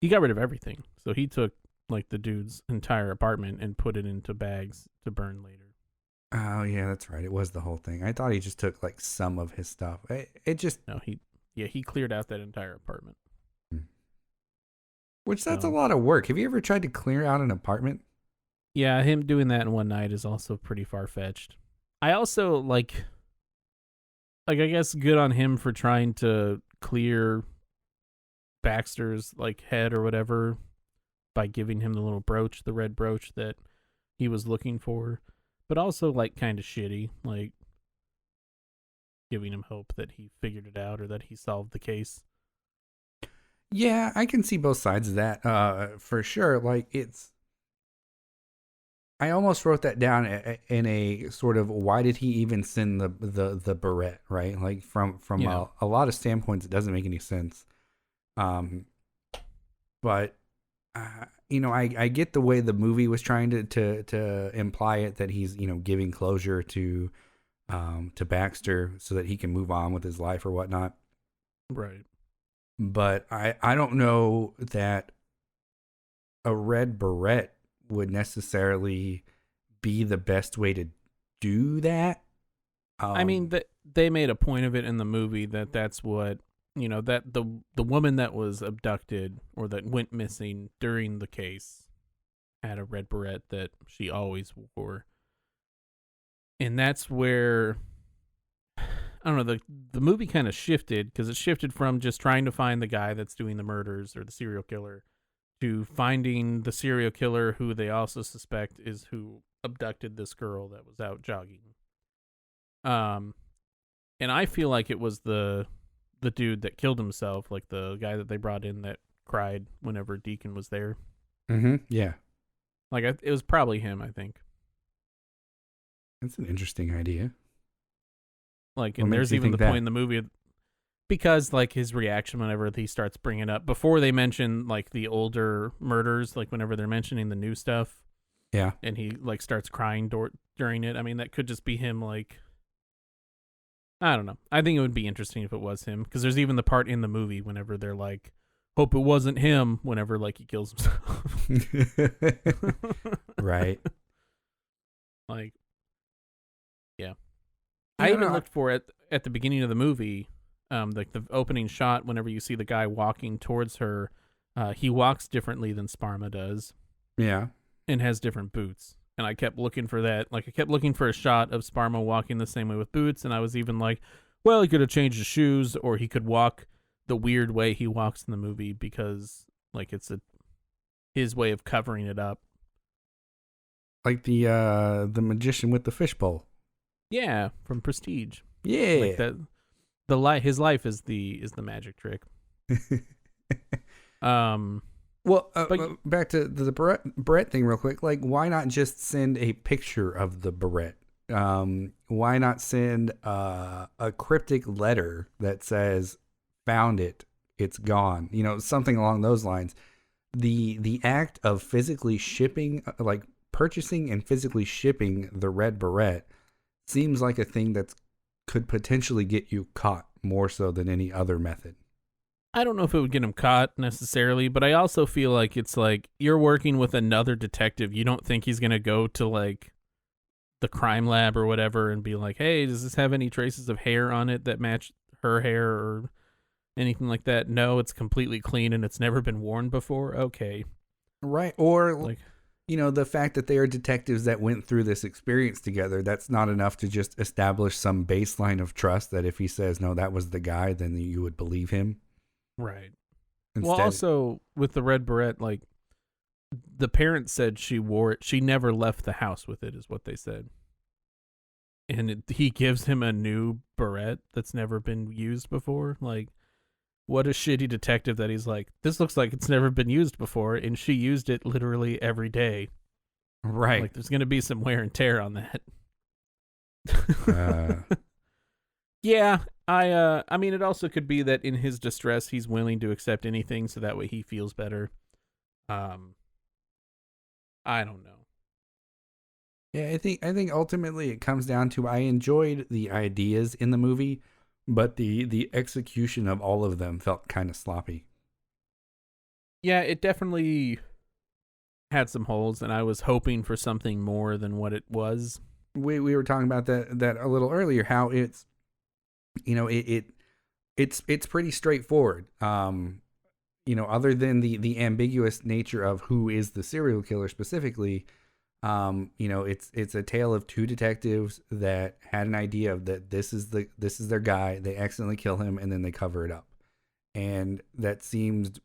He got rid of everything. So he took like the dude's entire apartment and put it into bags to burn later. Oh yeah, that's right. It was the whole thing. I thought he just took like some of his stuff. He cleared out that entire apartment. Which that's a lot of work. Have you ever tried to clear out an apartment? Yeah, him doing that in one night is also pretty far-fetched. I also like I guess good on him for trying to clear Baxter's like head or whatever by giving him the little brooch, the red brooch that he was looking for, but also like kind of shitty, like giving him hope that he figured it out or that he solved the case. Yeah, I can see both sides of that for sure. Like I almost wrote that down in a sort of why did he even send the Barrette, right? Like from Yeah. a lot of standpoints, it doesn't make any sense. But I get the way the movie was trying to imply it, that he's giving closure to Baxter so that he can move on with his life or whatnot. Right. But I don't know that a red Barrette would necessarily be the best way to do that. I mean, they made a point of it in the movie that that's what, that the woman that was abducted or that went missing during the case had a red Barrette that she always wore. And that's where, I don't know, the movie kind of shifted, because it shifted from just trying to find the guy that's doing the murders or the serial killer to finding the serial killer who they also suspect is who abducted this girl that was out jogging. And I feel like it was the dude that killed himself, like the guy that they brought in that cried whenever Deacon was there. Mm-hmm. Yeah. Like it was probably him, I think. That's an interesting idea. Like, and there's even the point in the movie, because like his reaction whenever he starts bringing up, before they mention like the older murders, like whenever they're mentioning the new stuff, yeah, and he like starts crying during it. I mean, that could just be him. Like, I don't know. I think it would be interesting if it was him, because there's even the part in the movie whenever they're like, hope it wasn't him, whenever like he kills himself. Right. Like, yeah. I even looked for it at the beginning of the movie, like the opening shot. Whenever you see the guy walking towards her, he walks differently than Sparma does. Yeah, and has different boots. And I kept looking for that. Like I kept looking for a shot of Sparma walking the same way with boots, and I was even like, well, he could have changed his shoes, or he could walk the weird way he walks in the movie, because like it's his way of covering it up. Like the magician with the fishbowl. Yeah, from Prestige. Yeah, like that. His life is the magic trick. Well, back to the Barrette thing real quick. Like, why not just send a picture of the Barrette? Why not send a cryptic letter that says, "Found it, it's gone." Something along those lines. The act of physically shipping, like purchasing and physically shipping the red Barrette, seems like a thing that could potentially get you caught more so than any other method. I don't know if it would get him caught necessarily, but I also feel like it's like you're working with another detective. You don't think he's going to go to like the crime lab or whatever and be like, hey, does this have any traces of hair on it that match her hair or anything like that? No, it's completely clean and it's never been worn before. Okay. Right. Or like, the fact that they are detectives that went through this experience together, that's not enough to just establish some baseline of trust that if he says, no, that was the guy, then you would believe him. Right. Instead, well, also with the red Barrette, like the parents said she wore it. She never left the house with it, is what they said. And he gives him a new Barrette that's never been used before. Like, what a shitty detective that he's like, this looks like it's never been used before, and she used it literally every day. Right. Like, there's going to be some wear and tear on that. Yeah, I mean, it also could be that in his distress, he's willing to accept anything so that way he feels better. I don't know. Yeah, I think ultimately it comes down to, I enjoyed the ideas in the movie, but the execution of all of them felt kind of sloppy. Yeah, it definitely had some holes, and I was hoping for something more than what it was. We were talking about that a little earlier, how it's it's pretty straightforward. Other than the ambiguous nature of who is the serial killer specifically, it's a tale of two detectives that had an idea of that this is their guy. They accidentally kill him and then they cover it up. and that seemed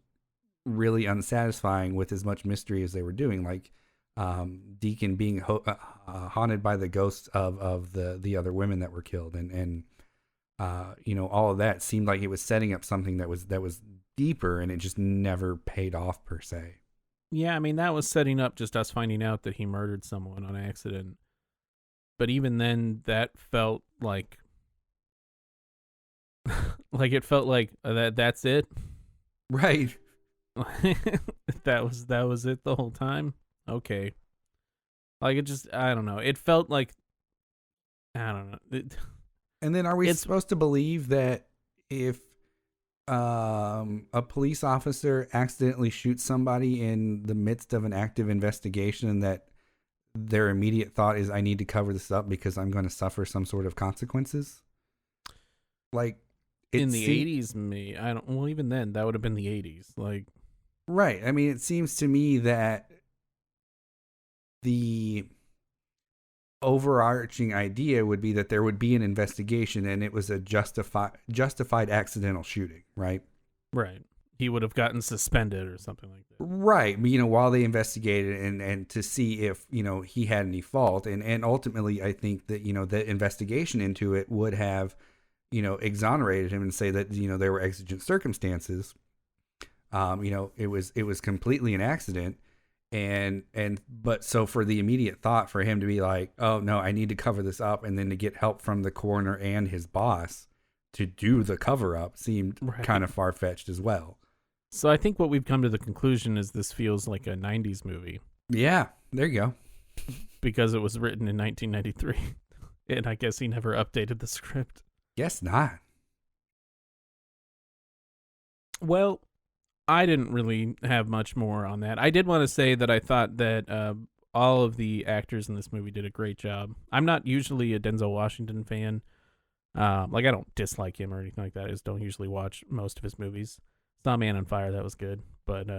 really unsatisfying with as much mystery as they were doing. Like Deacon being haunted by the ghosts of the other women that were killed, and all of that seemed like it was setting up something that was deeper, and it just never paid off per se. Yeah, I mean, that was setting up just us finding out that he murdered someone on accident. But even then, that felt like like it felt like that's it. Right. that was it the whole time. Okay. Like, it just, I don't know. It felt like, I don't know. And then are we supposed to believe that if a police officer accidentally shoots somebody in the midst of an active investigation, that their immediate thought is, I need to cover this up because I'm going to suffer some sort of consequences? Like, in the 80s, well, even then, that would have been the 80s. Like, right. I mean, it seems to me that the overarching idea would be that there would be an investigation and it was a justified accidental shooting, right? Right. He would have gotten suspended or something like that. Right. While they investigated and to see if, he had any fault. And ultimately, I think that, the investigation into it would have, exonerated him and say that, there were exigent circumstances. It was completely an accident. But so for the immediate thought for him to be like, oh no, I need to cover this up, and then to get help from the coroner and his boss to do the cover up seemed kind of far fetched as well. So I think what we've come to the conclusion is this feels like a 90s movie. Yeah, there you go. Because it was written in 1993. And I guess he never updated the script. Guess not. Well, I didn't really have much more on that. I did want to say that I thought that all of the actors in this movie did a great job. I'm not usually a Denzel Washington fan. I don't dislike him or anything like that. I just don't usually watch most of his movies. Saw Man on Fire, that was good. But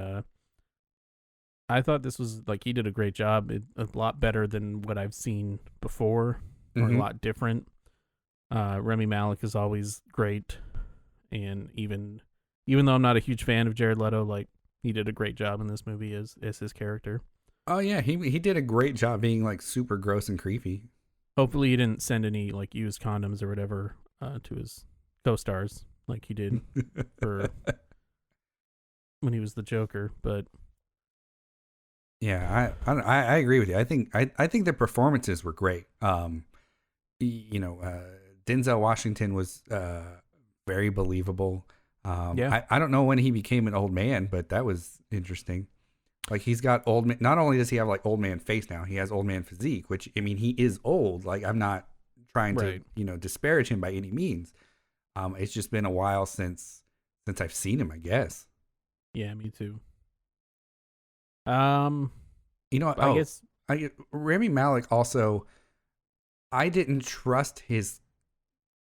I thought this was, he did a great job. A lot better than what I've seen before, or a lot different. Rami Malek is always great. And even though I'm not a huge fan of Jared Leto, he did a great job in this movie as his character. Oh yeah, he did a great job being super gross and creepy. Hopefully he didn't send any used condoms or whatever to his co-stars like he did for when he was the Joker. But yeah, I agree with you. I think the performances were great. Denzel Washington was very believable. I don't know when he became an old man, but that was interesting. He's got old man. Not only does he have old man face now, he has old man physique, which, I mean, he is old. I'm not trying to, disparage him by any means. It's just been a while since I've seen him, I guess. Yeah, me too. I guess Rami Malek also, I didn't trust his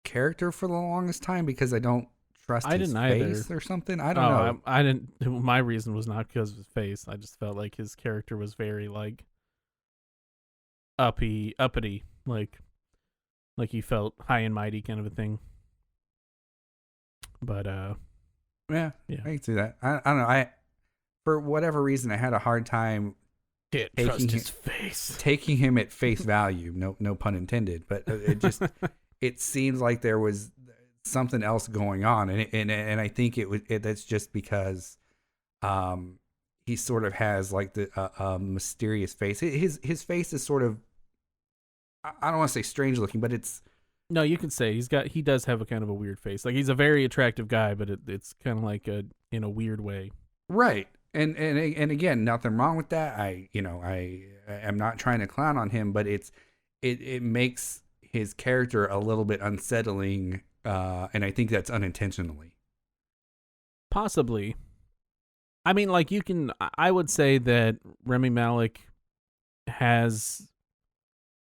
character for the longest time because I don't trust his face or something. I don't know. I didn't. My reason was not because of his face. I just felt like his character was very uppity, like he felt high and mighty kind of a thing. But yeah, I can see that. I don't know. For whatever reason, I had a hard time taking him at face value. No pun intended. But it just it seems like there was something else going on, and I think that's just because he sort of has the mysterious face. His face is sort of, I don't want to say strange looking, but it's, no, you can say he does have a kind of a weird face. He's a very attractive guy, but it's kind of in a weird way. Right. And again, nothing wrong with that. I am not trying to clown on him, but it makes his character a little bit unsettling, and I think that's unintentionally. Possibly. I mean, I would say that Rami Malek has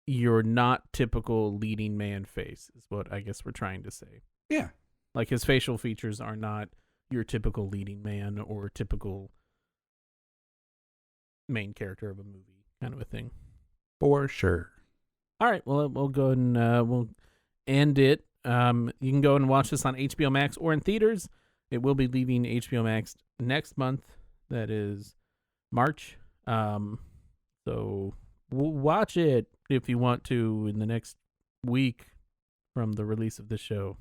your not typical leading man face, is what I guess we're trying to say. Yeah. His facial features are not your typical leading man or typical main character of a movie kind of a thing. For sure. All right, well, we'll go and we'll end it. You can go and watch this on HBO Max or in theaters. It will be leaving HBO Max next month. That is March. So watch it if you want to in the next week from the release of the show.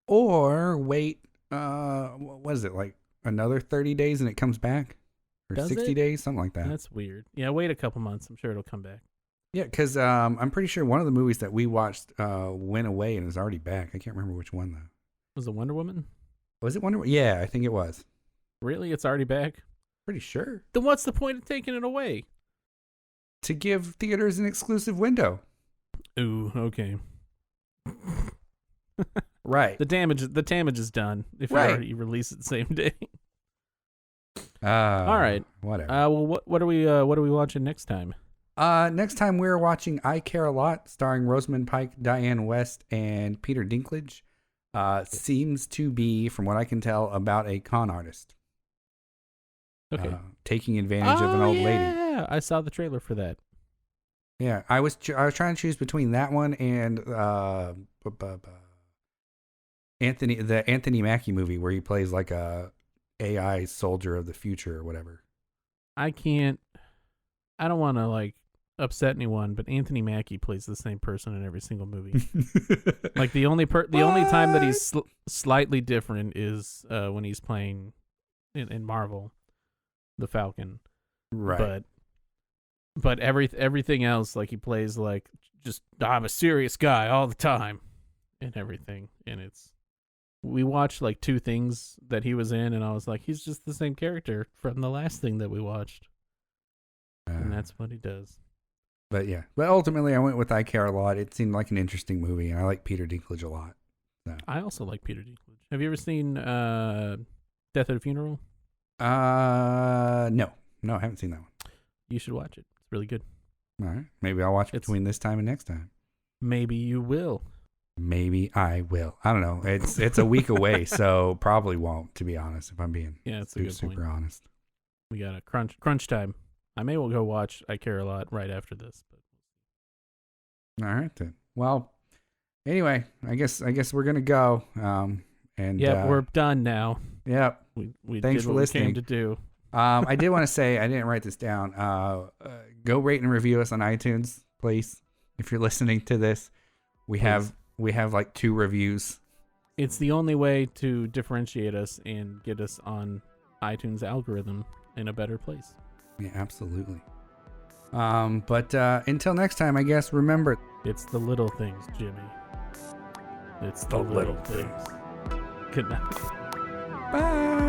Or wait, what is it, like another 30 days and it comes back? Or Does 60 it? days? Something like that. That's weird. Yeah, wait a couple months. I'm sure it'll come back. Yeah, because I'm pretty sure one of the movies that we watched went away and is already back. I can't remember which one, though. Was it Wonder Woman? Was it Wonder Woman? Yeah, I think it was. Really? It's already back? Pretty sure. Then what's the point of taking it away? To give theaters an exclusive window. Ooh, okay. Right. The damage is done if you already release it the same day. All right. Whatever. Well, what are we watching next time? Next time we're watching I Care a Lot, starring Rosamund Pike, Diane West, and Peter Dinklage. Seems to be, from what I can tell, about a con artist. Okay. Taking advantage of an old lady. Yeah, I saw the trailer for that. Yeah, I was trying to choose between that one and the Anthony Mackie movie where he plays like a AI soldier of the future or whatever. I don't want to like upset anyone, but Anthony Mackie plays the same person in every single movie. Like the only time that he's slightly different is when he's playing in Marvel, the Falcon. Right. But everything else, like he plays like just I'm a serious guy all the time and everything. And we watched like 2 things that he was in, and I was like, he's just the same character from the last thing that we watched. And that's what he does. But yeah, but ultimately I went with I Care a Lot. It seemed like an interesting movie, and I like Peter Dinklage a lot. So. I also like Peter Dinklage. Have you ever seen Death at a Funeral? No, I haven't seen that one. You should watch it. It's really good. All right, maybe I'll watch it between this time and next time. Maybe you will. Maybe I will. I don't know. It's a week away, so probably won't. To be honest, if I'm being super honest. We got a crunch time. I may well go watch I Care a Lot right after this. But. All right then. Well, anyway, I guess we're gonna go. And we're done now. Yep. We Thanks did for what listening. we came to do. I did want to say, I didn't write this down. Go rate and review us on iTunes, please. If you're listening to this, we have like 2 reviews. It's the only way to differentiate us and get us on iTunes algorithm in a better place. Yeah, absolutely. But until next time, I guess, remember, it's the little things, Jimmy. It's the little things. Good night. Bye.